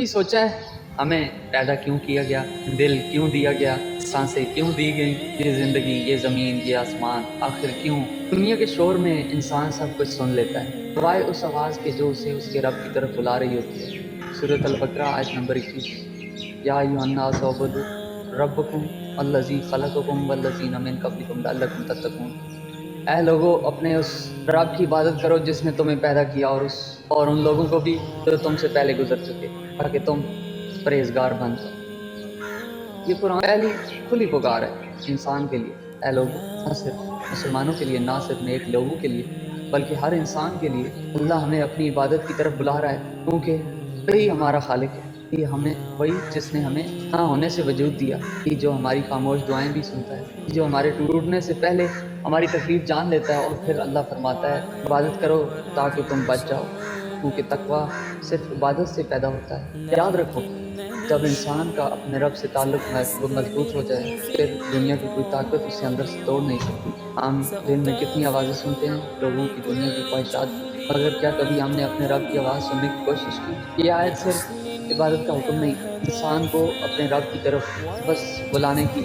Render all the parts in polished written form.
کبھی سوچا ہے ہمیں پیدا کیوں کیا گیا، دل کیوں دیا گیا، سانسیں کیوں دی گئیں، یہ زندگی، یہ زمین، یہ آسمان، آخر کیوں؟ دنیا کے شور میں انسان سب کچھ سن لیتا ہے سوائے اس آواز کے جو اسے اس کے رب کی طرف بلا رہی ہوتی ہے۔ سورۃ البقرہ آیت نمبر 21۔ یا ایھا الناس اعبدوا ربکم الذی خلقکم والذین من قبلکم لعلکم تتقون۔ اے لوگو، اپنے اس رب کی عبادت کرو جس نے تمہیں پیدا کیا، اور ان لوگوں کو بھی جو تم سے پہلے گزر چکے، تاکہ تم پرہیزگار بن جاؤ۔ یہ قرآن پہلی کھلی پکار ہے انسان کے لیے۔ اے لوگو، نہ صرف مسلمانوں کے لیے، نہ صرف نیک لوگوں کے لیے، بلکہ ہر انسان کے لیے اللہ ہمیں اپنی عبادت کی طرف بلا رہا ہے، کیونکہ وہی ہمارا خالق ہے۔ یہ ہمیں وہی جس نے ہمیں نہ ہونے سے وجود دیا، یہ جو ہماری خاموش دعائیں بھی سنتا ہے، یہ جو ہمارے ٹوٹنے سے پہلے ہماری تکلیف جان لیتا ہے، اور پھر اللہ فرماتا ہے عبادت کرو تاکہ تم بچ جاؤ، کیونکہ تقویٰ صرف عبادت سے پیدا ہوتا ہے۔ یاد رکھو، جب انسان کا اپنے رب سے تعلق مضبوط ہو جائے، پھر دنیا کی کوئی طاقت اسے اندر سے توڑ نہیں سکتی۔ ہم دن میں کتنی آوازیں سنتے ہیں، لوگوں کی، دنیا کی خواہشات کی، مگر کیا کبھی ہم نے اپنے رب کی آواز سننے کی کوشش کی؟ یہ آیت صرف عبادت کا حکم نہیں، انسان کو اپنے رب کی طرف بس بلانے کی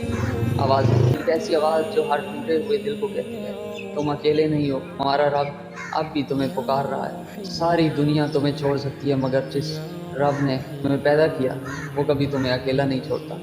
آواز ہے، ایک ایسی آواز جو ہر ٹوٹے ہوئے دل کو کہتی ہے تم اکیلے نہیں ہو، ہمارا رب اب بھی تمہیں پکار رہا ہے۔ ساری دنیا تمہیں چھوڑ سکتی ہے، مگر جس رب نے تمہیں پیدا کیا وہ کبھی تمہیں اکیلا نہیں چھوڑتا۔